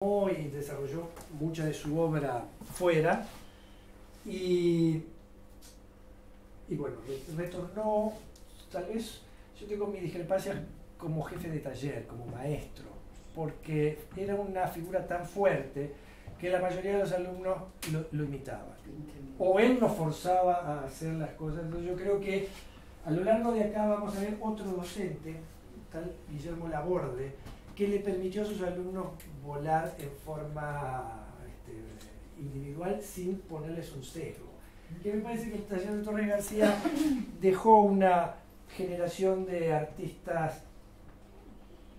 y desarrolló mucha de su obra fuera y bueno, retornó, tal vez yo tengo mi discrepancia como jefe de taller, como maestro, porque era una figura tan fuerte que la mayoría de los alumnos lo imitaban, o él nos forzaba a hacer las cosas. Entonces yo creo que a lo largo de acá vamos a ver otro docente, tal Guillermo Laborde, que le permitió a sus alumnos volar en forma individual sin ponerles un sesgo. Que me parece que el taller de Torres García dejó una generación de artistas,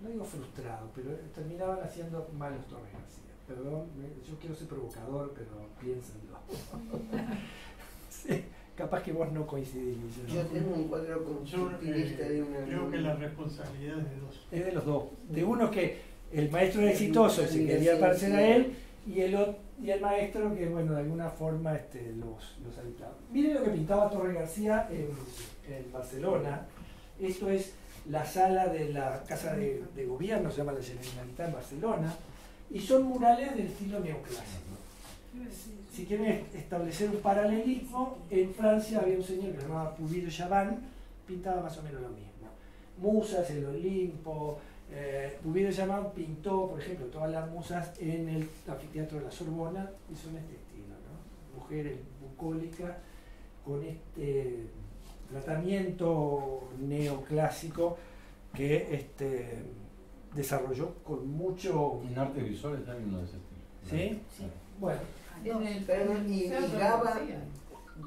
no digo frustrados, pero terminaban haciendo malos Torres García. Perdón, yo quiero ser provocador, pero piénsenlo. Sí, capaz que vos no coincidís. Yo tengo un cuadro con chupinista de una... Creo que la responsabilidad es de dos. Es de los dos. De uno que el maestro era exitoso y se quería parecer a él, y el maestro que, bueno, de alguna forma los habitaba. Miren lo que pintaba Torres García en Barcelona. Esto es la sala de la Casa de Gobierno, se llama la Generalitat en Barcelona, y son murales del estilo neoclásico. Si quieren establecer un paralelismo, en Francia había un señor que se llamaba Puvis de Chavannes, pintaba más o menos lo mismo. Musas, el Olimpo. Puvis de Chavannes pintó, por ejemplo, todas las musas en el anfiteatro de la Sorbona, y son este estilo, ¿no? Mujeres bucólicas con este tratamiento neoclásico que desarrolló con mucho... En arte visual está uno de ese estilo. ¿Sí? Sí. Bueno.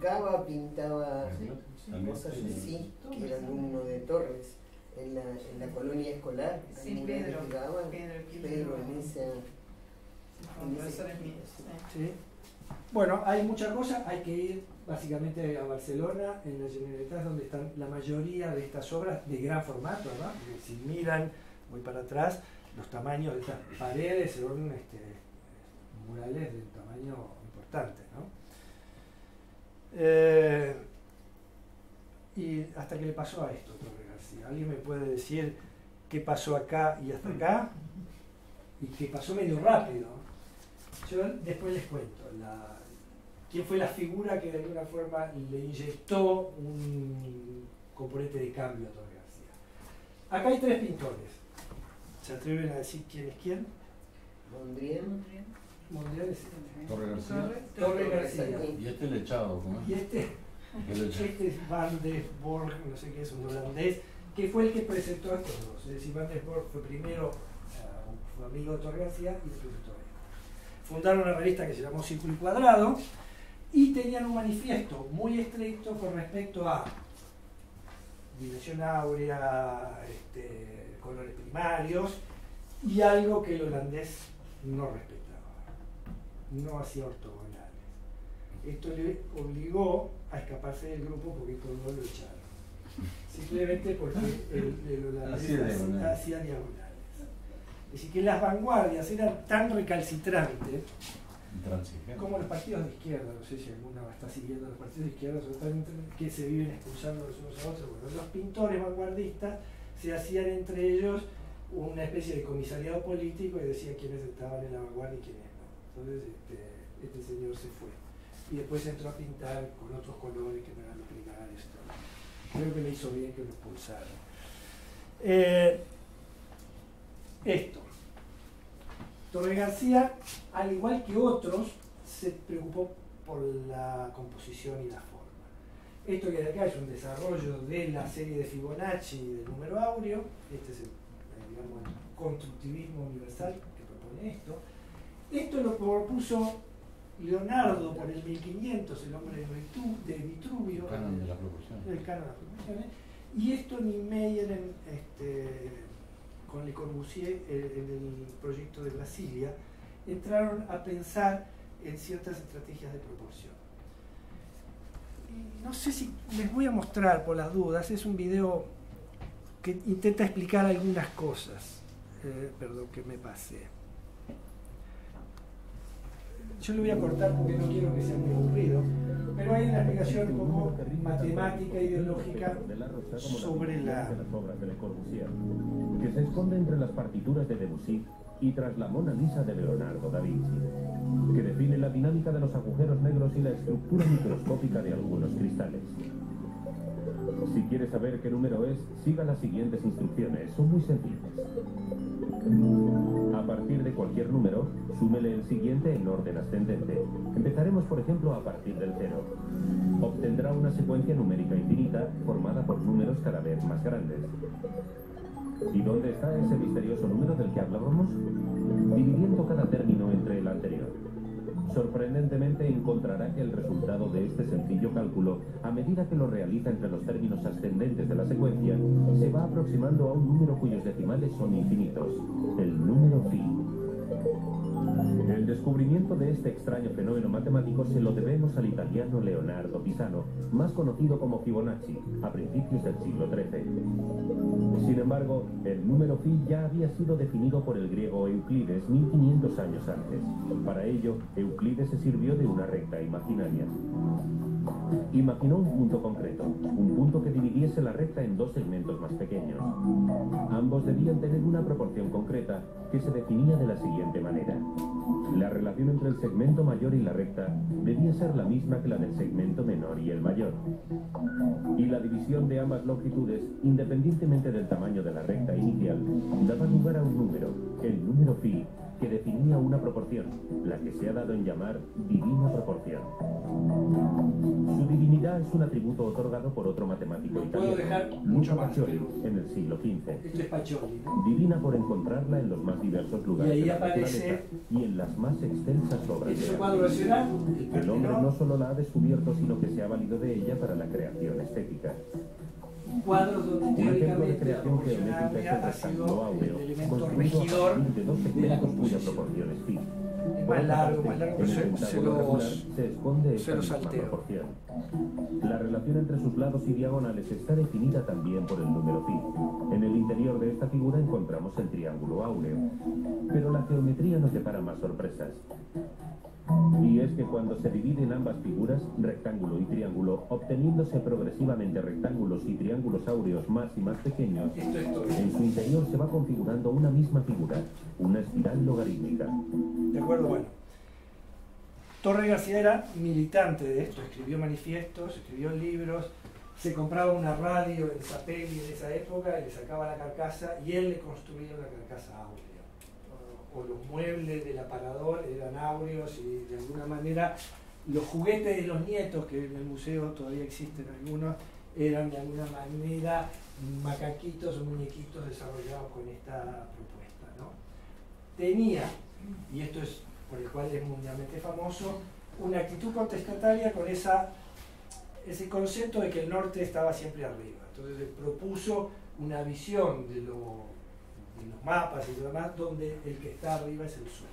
Gaba pintaba cosas así, que era alumno de Torres. En la colonia escolar, sí, Pedro en ese sí. Bueno, hay muchas cosas, hay que ir básicamente a Barcelona, en la Generalitat, donde están la mayoría de estas obras de gran formato, ¿no? Porque si miran, voy para atrás, los tamaños de estas paredes son murales de un tamaño importante, ¿no? Y hasta que le pasó a esto, Torres García. ¿Alguien me puede decir qué pasó acá y hasta acá? Y que pasó medio rápido. Yo después les cuento quién fue la figura que de alguna forma le inyectó un componente de cambio a Torres García. Acá hay tres pintores. ¿Se atreven a decir quién es quién? Mondrian. Mondrian es Torres García. Torres García. Y este el echado, ¿cómo es? Y este es Van der Borg, no sé qué es, un holandés, que fue el que presentó a estos dos. Es decir, Van der Borg fue primero un amigo de Torres García y después de Torres. Fundaron una revista que se llamó Círculo y Cuadrado y tenían un manifiesto muy estricto con respecto a dimensión áurea, colores primarios y algo que el holandés no respetaba. No hacía ortogonales. Esto le obligó a escaparse del grupo porque todos lo echaron. Simplemente porque el holandés hacía diagonales. Es decir, que las vanguardias eran tan recalcitrantes como los partidos de izquierda. No sé si alguna está siguiendo los partidos de izquierda, que se viven expulsando los unos a otros. Bueno, los pintores vanguardistas se hacían entre ellos una especie de comisariado político y decían quiénes estaban en la vanguardia y quiénes no. Entonces este señor se fue. Y después entró a pintar con otros colores que no eran los primarios. Creo que le hizo bien que lo expulsaran. Torres García, al igual que otros, se preocupó por la composición y la forma. Esto que de acá es un desarrollo de la serie de Fibonacci del número áureo. Este es el constructivismo universal que propone esto. Esto lo propuso Leonardo por el 1500, el hombre de Vitruvio, el canon de las proporciones. El canon de las proporciones. Y esto Niemeyer con Le Corbusier en el proyecto de Brasilia entraron a pensar en ciertas estrategias de proporción. Y no sé si les voy a mostrar por las dudas, es un video que intenta explicar algunas cosas. Perdón que me pasé. Yo lo voy a cortar porque no quiero que sea muy aburrido, pero hay una explicación un poco matemática ideológica sobre la obras de Le Corbusier, que se esconde entre las partituras de Debussy y tras la Mona Lisa de Leonardo da Vinci, que define la dinámica de los agujeros negros y la estructura microscópica de algunos cristales. Si quiere saber qué número es, siga las siguientes instrucciones, son muy sencillas. A partir de cualquier número, súmele el siguiente en orden ascendente. Empezaremos, por ejemplo, a partir del 0. Obtendrá una secuencia numérica infinita formada por números cada vez más grandes. ¿Y dónde está ese misterioso número del que hablábamos? Dividiendo cada término entre el anterior. Sorprendentemente encontrará que el resultado de este sencillo cálculo, a medida que lo realiza entre los términos ascendentes de la secuencia, se va aproximando a un número cuyos decimales son infinitos, el número phi. El descubrimiento de este extraño fenómeno matemático se lo debemos al italiano Leonardo Pisano, más conocido como Fibonacci, a principios del siglo XIII. Sin embargo, el número phi ya había sido definido por el griego Euclides 1500 años antes. Para ello, Euclides se sirvió de una recta imaginaria. Imaginó un punto concreto, un punto que dividiese la recta en dos segmentos más pequeños. Ambos debían tener una proporción concreta que se definía de la siguiente manera. La relación entre el segmento mayor y la recta debía ser la misma que la del segmento menor y el mayor. Y la división de ambas longitudes, independientemente del tamaño de la recta inicial, daba lugar a un número, el número phi, que definía una proporción, la que se ha dado en llamar divina proporción. Su divinidad es un atributo otorgado por otro matemático italiano, Luca Pacioli, en el siglo XV. Esto es Pacioli, ¿no? Divina por encontrarla en los más diversos lugares Y ahí de la aparece naturaleza y en las más extensas obras este de cuadro arte. nacional, El hombre no solo la ha descubierto, sino que se ha valido de ella para la creación estética. cuadros donde Un ejemplo de teóricamente la creación proporción geométrica es el áurea ha rectángulo sido áureo, el elemento construido a regidor partir de dos de la segmentos cuya composición. proporción es phi. Es Por más otra largo, parte, pero en el se pentágono regular se esconde esta lo misma salteo. proporción. La relación entre sus lados y diagonales está definida también por el número phi. En el interior de esta figura encontramos el triángulo áureo. Pero la geometría nos depara más sorpresas. Y es que cuando se dividen ambas figuras, rectángulo y triángulo, obteniéndose progresivamente rectángulos y triángulos áureos más y más pequeños, en su interior se va configurando una misma figura, una espiral logarítmica. ¿De acuerdo? Bueno. Torre García era militante de esto, escribió manifiestos, escribió libros, se compraba una radio en Zapelli en esa época, le sacaba la carcasa y él le construía una carcasa áurea. O los muebles del aparador eran áureos y de alguna manera los juguetes de los nietos, que en el museo todavía existen algunos, eran de alguna manera macaquitos o muñequitos desarrollados con esta propuesta, ¿no? Tenía, y esto es por el cual es mundialmente famoso, una actitud contestataria con ese concepto de que el norte estaba siempre arriba. Entonces él propuso una visión de los mapas y lo demás, donde el que está arriba es el sur.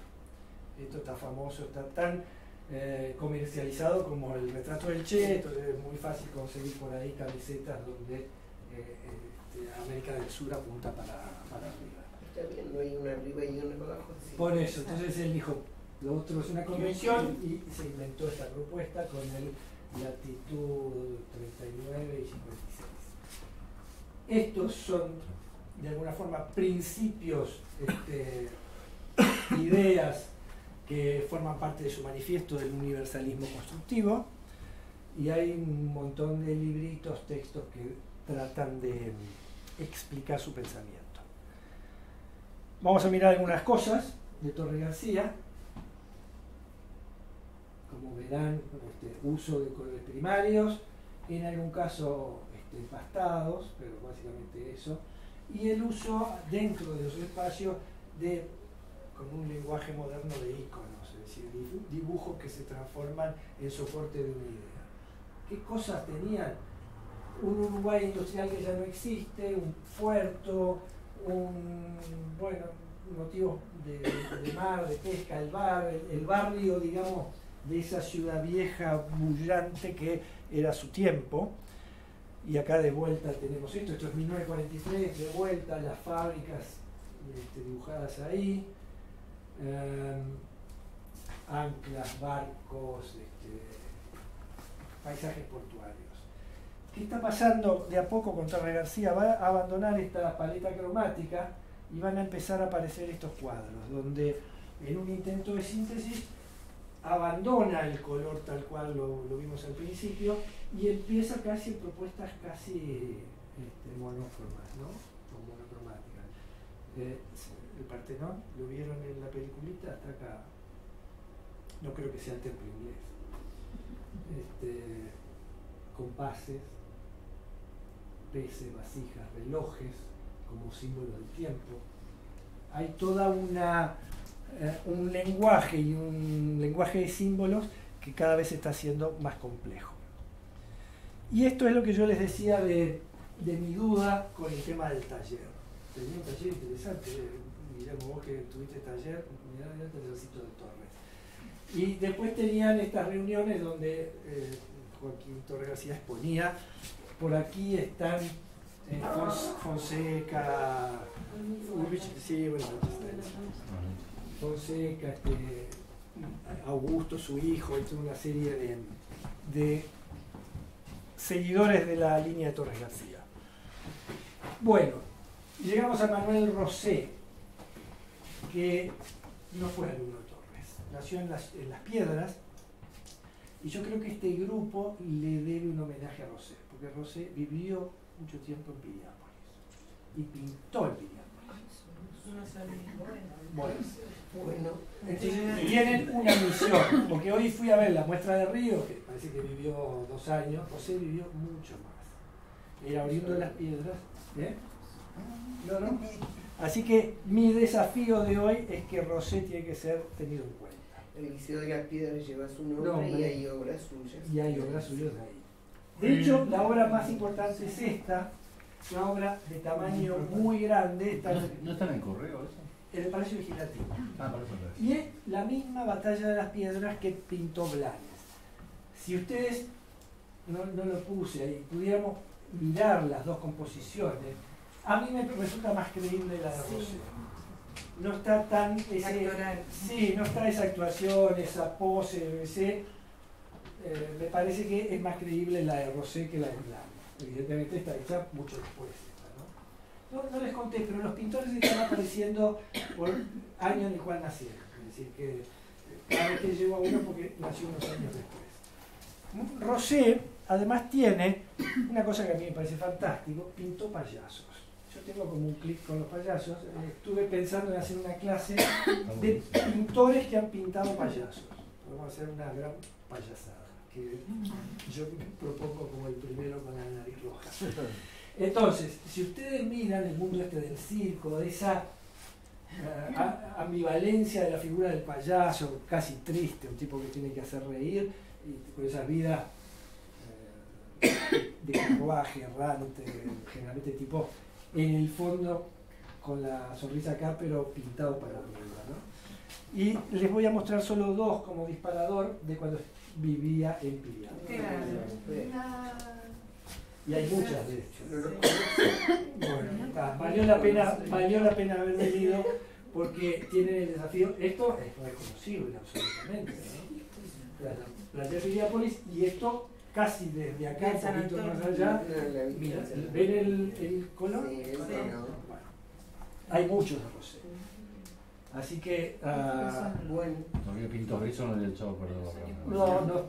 Esto está famoso, está tan comercializado como el retrato del Che, entonces es muy fácil conseguir por ahí camisetas donde América del Sur apunta para arriba. Está bien, no hay una arriba y una abajo. Sí. Por eso, entonces él dijo, lo otro es una convención y se inventó esta propuesta con el latitud 39 y 56. Estos son de alguna forma principios, ideas que forman parte de su manifiesto del universalismo constructivo, y hay un montón de libritos, textos que tratan de explicar su pensamiento. Vamos a mirar algunas cosas de Torre García. Como verán, uso de colores primarios, en algún caso pastados, pero básicamente eso, y el uso dentro de los espacios con un lenguaje moderno de iconos, es decir, dibujos que se transforman en soporte de una idea. ¿Qué cosas tenían? Un Uruguay industrial que ya no existe, un puerto, motivos de mar, de pesca, el barrio, digamos, de esa ciudad vieja, bullante que era su tiempo. Y acá de vuelta tenemos esto es 1943, de vuelta, las fábricas dibujadas ahí, anclas, barcos, paisajes portuarios. ¿Qué está pasando de a poco con Torre García? Va a abandonar esta paleta cromática y van a empezar a aparecer estos cuadros, donde en un intento de síntesis abandona el color tal cual lo vimos al principio y empieza casi en propuestas casi monócromas, ¿no? O monocromáticas. El Partenón, ¿lo vieron en la peliculita? Hasta acá. No creo que sea el templo inglés. Compases, peces, vasijas, relojes como símbolos del tiempo. Hay toda un lenguaje y un lenguaje de símbolos que cada vez se está haciendo más complejo. Y esto es lo que yo les decía de mi duda con el tema del taller. Tenía un taller interesante, Guillermo, vos que tuviste taller, mirá el tallercito de Torres. Y después tenían estas reuniones donde Joaquín Torres García exponía. Por aquí están Fonseca, sí, bueno, Fonseca, Augusto, su hijo, y toda una serie de seguidores de la línea de Torres García. Bueno, llegamos a Manuel Rosé, que no fue alumno de Torres, nació en las Piedras, y yo creo que este grupo le debe un homenaje a Rosé, porque Rosé vivió mucho tiempo en Piriápolis y pintó en Piriápolis. Bueno, entonces tienen una misión, porque hoy fui a ver la muestra de Río, que parece que vivió 2 años, Rosé vivió mucho más. Era oriundo de las Piedras. ¿No? Así que mi desafío de hoy es que Rosé tiene que ser tenido en cuenta. El Liceo de las Piedras lleva su nombre y hay obras suyas. Y hay obras suyas de ahí. De hecho, la obra más importante es esta, una obra de tamaño muy grande. ¿No está en el correo eso? En el Palacio Legislativo. Ah, por eso. Y es la misma Batalla de las Piedras que pintó Blanes. Si ustedes, no lo puse ahí, pudiéramos mirar las dos composiciones, a mí me resulta más creíble la de Rosé. No está tan no está esa actuación, esa pose, me parece que es más creíble la de Rosé que la de Blanes. Evidentemente está hecha mucho después. No les conté, pero los pintores están apareciendo por año en el cual nacieron. Es decir, que cada vez que llego a uno porque nació unos años después. Rosé, además, tiene una cosa que a mí me parece fantástico: pintó payasos. Yo tengo como un clic con los payasos. Estuve pensando en hacer una clase de pintores que han pintado payasos. Vamos a hacer una gran payasada, que yo me propongo como el primero con la nariz roja. Entonces, si ustedes miran el mundo del circo, de esa ambivalencia de la figura del payaso, casi triste, un tipo que tiene que hacer reír, y con esa vida de carruaje, errante, generalmente tipo, en el fondo, con la sonrisa acá, pero pintado para arriba, ¿no? Y les voy a mostrar solo 2 como disparador de cuando vivía en Piriápolis. Y hay muchas de hecho. Bueno, valió la pena haber venido porque tienen el desafío. Esto es reconocible absolutamente, ¿no? La de Piriápolis, y esto casi desde acá, un poquito más allá. Mira, ¿ven el color? Sí, bueno, hay muchos de Rosé. Así que, bueno. No había pintado eso, no había echado a perder la No, no.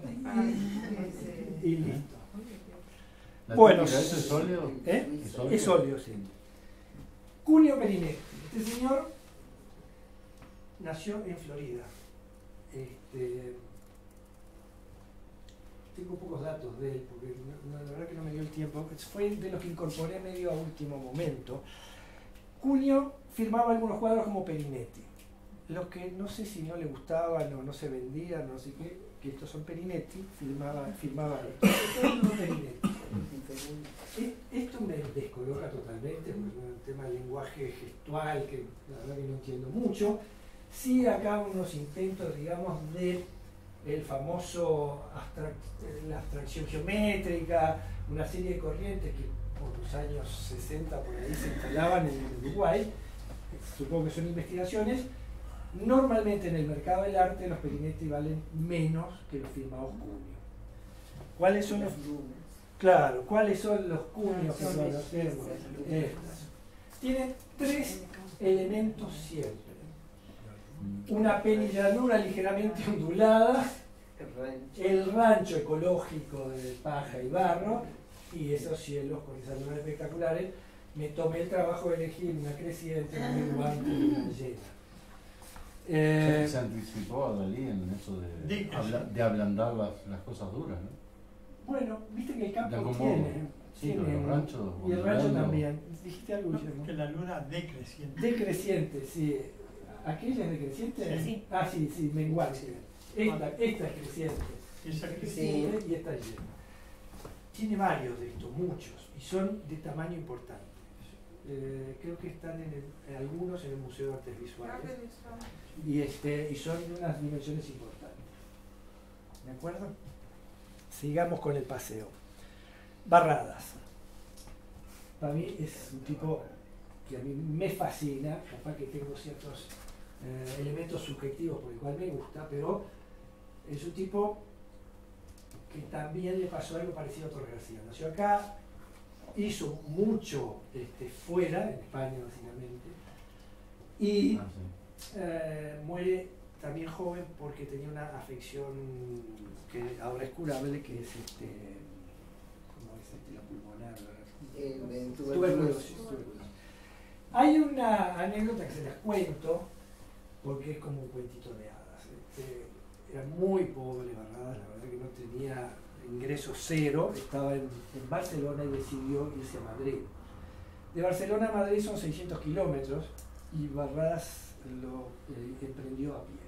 Y listo. Bueno, ¿eso es óleo? Es óleo, sí. Cunio Perinetti. Este señor nació en Florida. Tengo pocos datos de él, porque la verdad que no me dio el tiempo. Fue de los que incorporé medio a último momento. Cunio firmaba algunos cuadros como Perinetti. Los que no sé si no le gustaban o no se vendían, no sé qué, que estos son Perinetti, firmaba esto. Esto es Perinetti. Esto me descoloca totalmente, porque es un tema del lenguaje gestual que la verdad que no entiendo mucho. Sí, acá unos intentos, digamos, de el famoso la abstracción geométrica, una serie de corrientes que por los años 60 por ahí se instalaban en el Uruguay. Supongo que son investigaciones. Normalmente en el mercado del arte los Perinetti valen menos que los firmados Cunio. ¿Cuáles son los ¿cuáles son los Cunios que conocemos? Tienen 3 elementos siempre. Una penillanura ligeramente ondulada, el rancho ecológico de paja y barro, y esos cielos con esas lunas espectaculares. Me tomé el trabajo de elegir una creciente, una menguante y una llena. Se anticipó a Dalí en eso de ablandar las cosas duras, ¿no? Bueno, viste que el campo como, tiene. Sí, pero los ranchos. Y el rancho también. ¿Dijiste algo, Guillermo? Que la luna decreciente. Decreciente, sí. ¿Aquella es decreciente? Sí. Ah, sí, menguante. Esta es creciente. Esa Es que creciente y esta es llena. Tiene varios de estos, muchos, y son de tamaño importante. Creo que están en algunos en el Museo de Artes Visuales y son de unas dimensiones importantes. ¿De acuerdo? Sigamos con el paseo. Barradas. Para mí es un tipo que a mí me fascina, capaz que tengo ciertos elementos subjetivos por el cual me gusta, pero es un tipo que también le pasó algo parecido a Torres García. Nació acá, hizo mucho fuera, en España básicamente, y muere también joven porque tenía una afección que ahora es curable, que es ¿cómo es la pulmonar? Tuberculosis. Hay una anécdota que se las cuento porque es como un cuentito de hadas. Era muy pobre Barradas, la verdad que no tenía ingreso cero, estaba en Barcelona y decidió irse a Madrid. De Barcelona a Madrid son 600 kilómetros y Barradas lo emprendió a pie.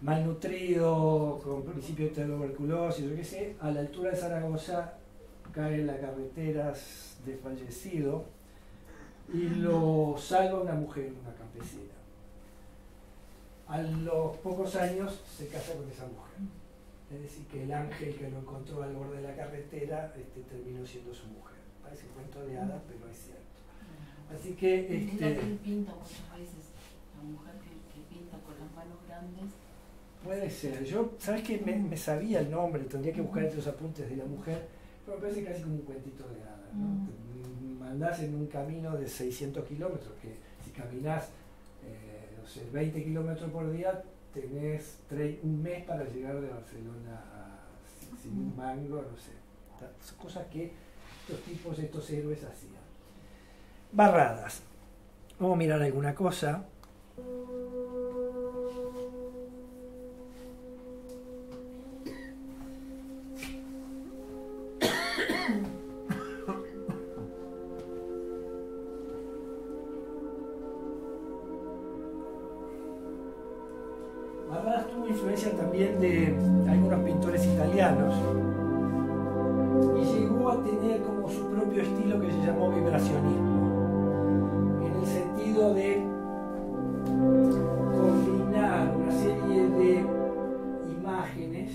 Malnutrido, con principio de tuberculosis, yo qué sé, a la altura de Zaragoza cae en la carretera desfallecido y lo salva una mujer, una campesina. A los pocos años se casa con esa mujer. Es decir, que el ángel que lo encontró al borde de la carretera terminó siendo su mujer. Parece un cuento de hadas, pero es cierto. Así que... Es la que él pinta muchas veces, la mujer que pinta con las manos grandes. Puede ser. Yo, ¿sabes qué? Me sabía el nombre, tendría que buscar entre los apuntes de la mujer, pero me parece casi como un cuentito de hadas, ¿no? Te mandás en un camino de 600 kilómetros, que si caminás, no sé, 20 kilómetros por día, tenés un mes para llegar de Barcelona sin un mango, no sé. Son cosas que estos héroes hacían. Barradas. Vamos a mirar alguna cosa. Barradas tuvo influencia también de algunos pintores italianos y llegó a tener como su propio estilo que se llamó vibracionismo, en el sentido de combinar una serie de imágenes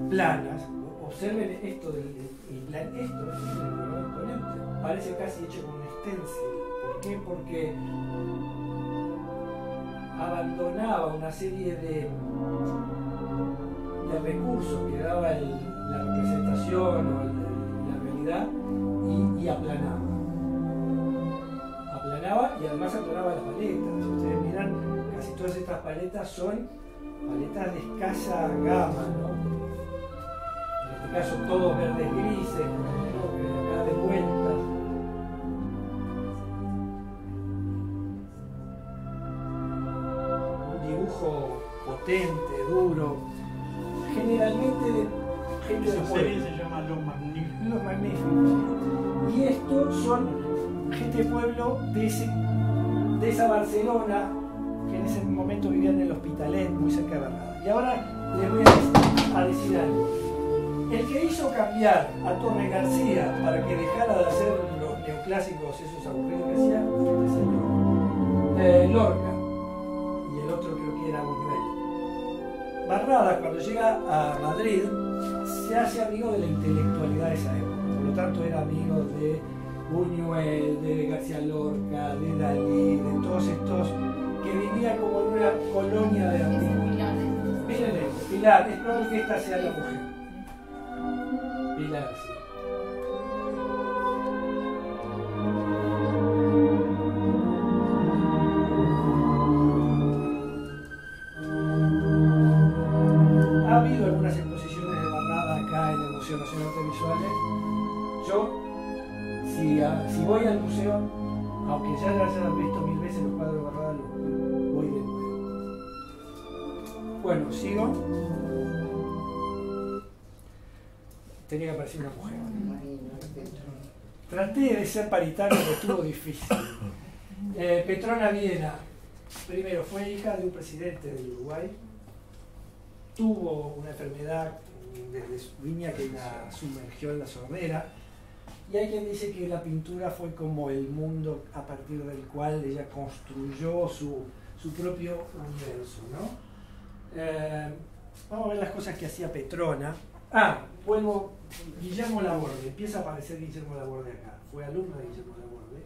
planas. Observen esto esto es imponente, parece casi hecho con un stencil. ¿Por qué? Porque abandonaba una serie de recursos que daba la representación o la realidad y aplanaba. Aplanaba y además aplanaba las paletas. Si ustedes miran, casi todas estas paletas son paletas de escasa gama, ¿no? En este caso todos verdes grises, ¿no? Acá de vuelta. Dibujo potente, duro, generalmente de gente de esa pueblo. serie se llama Los Magníficos. Los Magníficos. Y estos son gente de pueblo de esa Barcelona que en ese momento vivían en el Hospitalet, muy cerca de Barradas. Y ahora les voy a decir algo. El que hizo cambiar a Torres García para que dejara de hacer los neoclásicos esos aburridos que hacía fue este señor, Lorca. Y el otro creo que era Buñuel. Barradas, cuando llega a Madrid, se hace amigo de la intelectualidad de esa época. Por lo tanto, era amigo de Buñuel, de García Lorca, de Dalí, de todos estos que vivían como en una colonia de artistas. Miren esto, Pilar, es probable que esta sea la mujer. Pilar, sí. Museo de Artes Visuales, yo, si voy al museo, aunque ya haya visto 1000 veces los cuadros de Barrada, voy de nuevo. Bueno, sigo. Tenía que aparecer una mujer. Traté de ser paritario, pero estuvo difícil. Petrona Viera, primero, fue hija de un presidente del Uruguay. Tuvo una enfermedad desde su niña que la sumergió en la sordera. Y hay quien dice que la pintura fue como el mundo a partir del cual ella construyó su propio universo, ¿no? Vamos a ver las cosas que hacía Petrona. Vuelvo, Guillermo Laborde, empieza a aparecer Guillermo Laborde acá, fue alumno de Guillermo Laborde,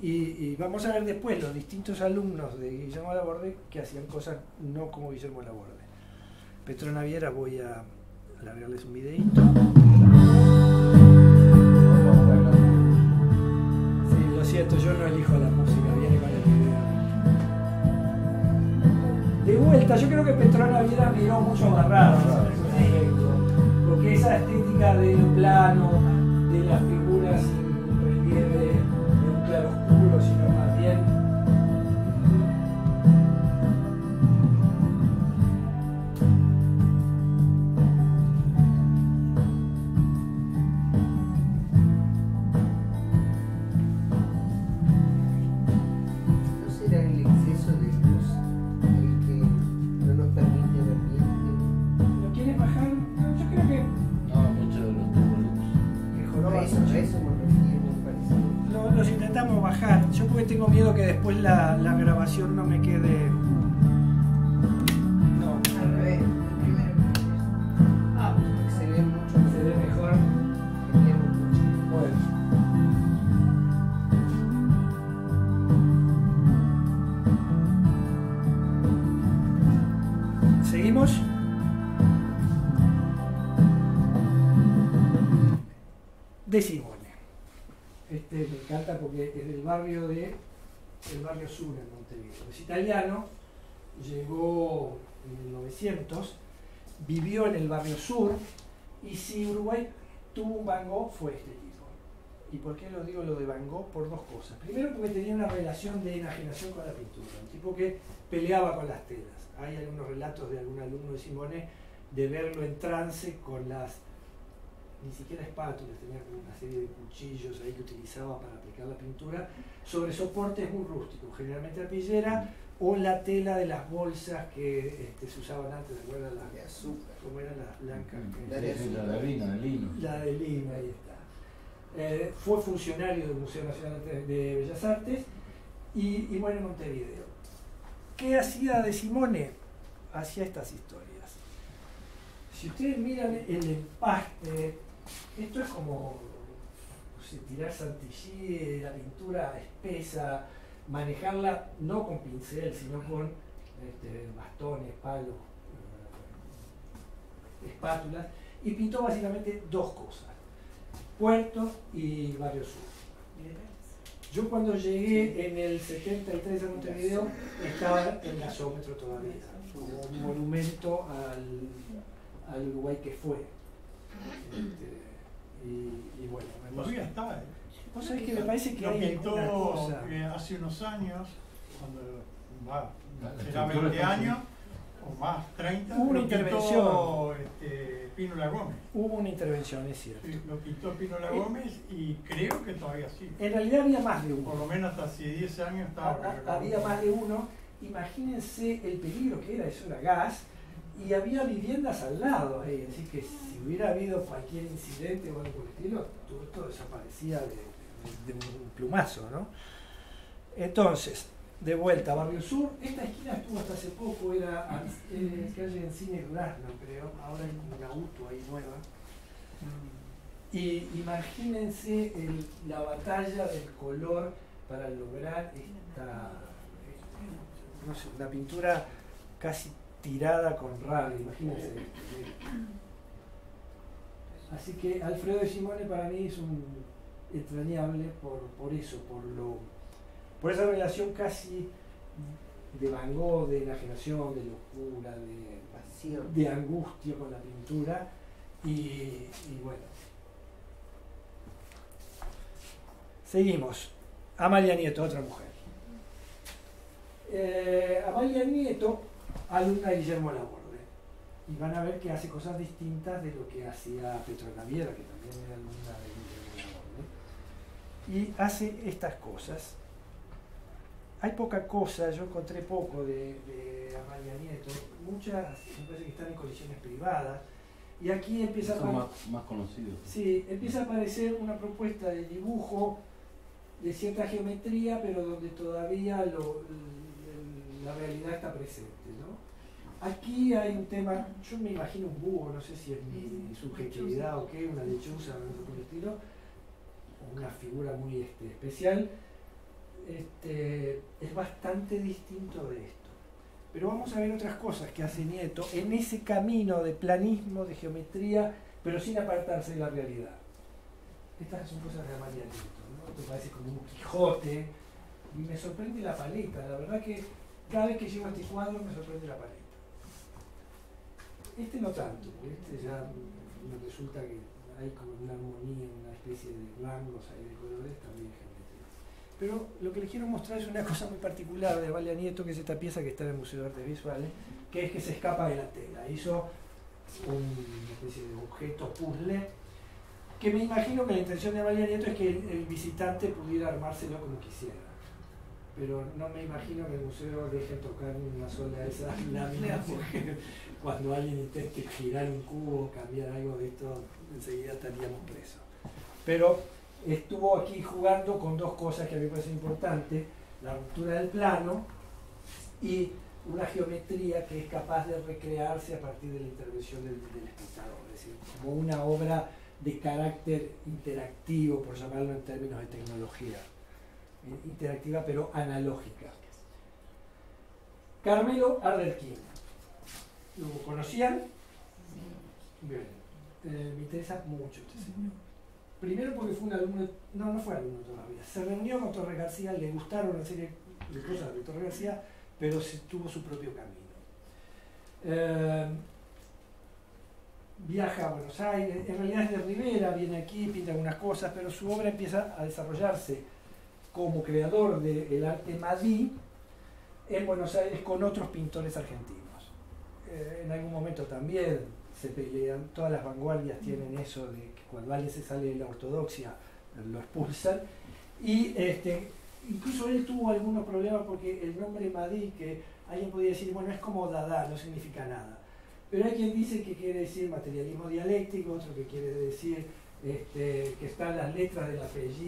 y vamos a ver después los distintos alumnos de Guillermo Laborde que hacían cosas no como Guillermo Laborde. Petrona Viera, voy a largarles un videíto. Sí, lo siento, yo no elijo la música, viene con el video. De vuelta, yo creo que Petrona Viera miró mucho a Barrada, porque esa estética del plano, de las figuras sin relieve, de un claro oscuro, sino más bien bajar. Yo porque tengo miedo que después la grabación no me quede. No, al revés, el primero. Se ve mucho. Se ve mejor. Bueno. ¿Seguimos? De Simone. Me encanta porque es del barrio sur en Montevideo. Es italiano, llegó en 1900, vivió en el barrio sur, y si Uruguay tuvo un Van Gogh fue este tipo. ¿Y por qué lo digo lo de Van Gogh? Por dos cosas. Primero porque tenía una relación de enajenación con la pintura, un tipo que peleaba con las telas. Hay algunos relatos de algún alumno de Simone de verlo en trance con las, ni siquiera espátulas, tenía una serie de cuchillos ahí que utilizaba para aplicar la pintura, sobre soportes muy rústicos, generalmente arpillera o la tela de las bolsas que se usaban antes, ¿se acuerdan? De azúcar. ¿Cómo eran las blancas? La de lino. La de lino, ahí está. Fue funcionario del Museo Nacional de Bellas Artes y bueno, en Montevideo. ¿Qué hacía de Simone? Hacía estas historias. Si ustedes miran el empaste, esto es como, no sé, tirar Chantilly, la pintura espesa, manejarla no con pincel, sino con bastones, palos, espátulas, y pintó básicamente dos cosas: Puerto y Barrio Sur. Yo cuando llegué en el 73 a Montevideo estaba en gasómetro todavía, como un monumento al Uruguay que fue. Y bueno, todavía está. Vos sabés que me parece que lo hay pintó alguna cosa. Hace unos años, cuando era 20 años o más, 30, hubo una intervención. Pínola Gómez. Hubo una intervención, es cierto. Sí, lo pintó Pínola Gómez y creo que todavía sí. En realidad había más de uno. Por lo menos hasta hace 10 años estaba. Había más de uno. Imagínense el peligro que era, eso era gas, y había viviendas al lado. Así que si hubiera habido cualquier incidente o algo por el estilo, todo esto desaparecía de un plumazo, ¿no? Entonces, de vuelta a Barrio Sur. Esta esquina estuvo hasta hace poco, era calle Encina y Durazno, creo. Ahora hay como una auto ahí nueva. Y imagínense la batalla del color para lograr no sé, una pintura casi tirada con rabia, imagínense. Así que Alfredo de Simone para mí es un entrañable por eso, por esa relación casi de Van Gogh, de enajenación, de locura, de angustia con la pintura, Y bueno. Seguimos. Amalia Nieto, otra mujer. Amalia Nieto, alumna de Guillermo Laborde. Y van a ver que hace cosas distintas de lo que hacía Petronaviera, que también era alumna de Guillermo Laborde. Y hace estas cosas. Hay poca cosa, yo encontré poco de Amalia Nieto, muchas me parece que están en colecciones privadas, y aquí empieza más conocidos. Sí, empieza a aparecer una propuesta de dibujo de cierta geometría, pero donde todavía la realidad está presente, ¿no? Aquí hay un tema, yo me imagino un búho, no sé si es mi subjetividad o qué, una lechuza, o algo por el estilo, o una figura muy especial. Es bastante distinto de esto. Pero vamos a ver otras cosas que hace Nieto en ese camino de planismo, de geometría, pero sin apartarse de la realidad. Estas son cosas de Amalia Nieto, ¿no? Esto parece como un Quijote, y me sorprende la paleta. La verdad que cada vez que llego a este cuadro me sorprende la paleta. Este no tanto, este ya me resulta que hay como una armonía, una especie de rangos ahí de colores también. Pero lo que les quiero mostrar es una cosa muy particular de Amalia Nieto, que es esta pieza que está en el Museo de Artes Visuales, que es que se escapa de la tela. Hizo una especie de objeto puzzle, que me imagino que la intención de Amalia Nieto es que el visitante pudiera armárselo como quisiera. Pero no me imagino que el museo deje tocar una sola de esas láminas, porque cuando alguien intente girar un cubo o cambiar algo de esto, enseguida estaríamos presos. Pero estuvo aquí jugando con dos cosas que a mí me parecen importantes: la ruptura del plano y una geometría que es capaz de recrearse a partir de la intervención del espectador, es decir, como una obra de carácter interactivo, por llamarlo en términos de tecnología, interactiva pero analógica. Carmelo Arderquín, ¿lo conocían? Bien, me interesa mucho este señor. Primero porque fue un alumno, no fue alumno todavía, se reunió con Torres García, le gustaron una serie de cosas de Torres García, pero tuvo su propio camino. Viaja a Buenos Aires, en realidad es de Rivera, viene aquí, pinta algunas cosas, pero su obra empieza a desarrollarse como creador del arte madí en Buenos Aires con otros pintores argentinos. En algún momento también se pelean, todas las vanguardias tienen eso de que cuando alguien se sale de la ortodoxia lo expulsan, y incluso él tuvo algunos problemas porque el nombre Madí, que alguien podría decir, bueno, es como Dada, no significa nada, pero hay quien dice que quiere decir materialismo dialéctico, otro que quiere decir que están las letras del apellido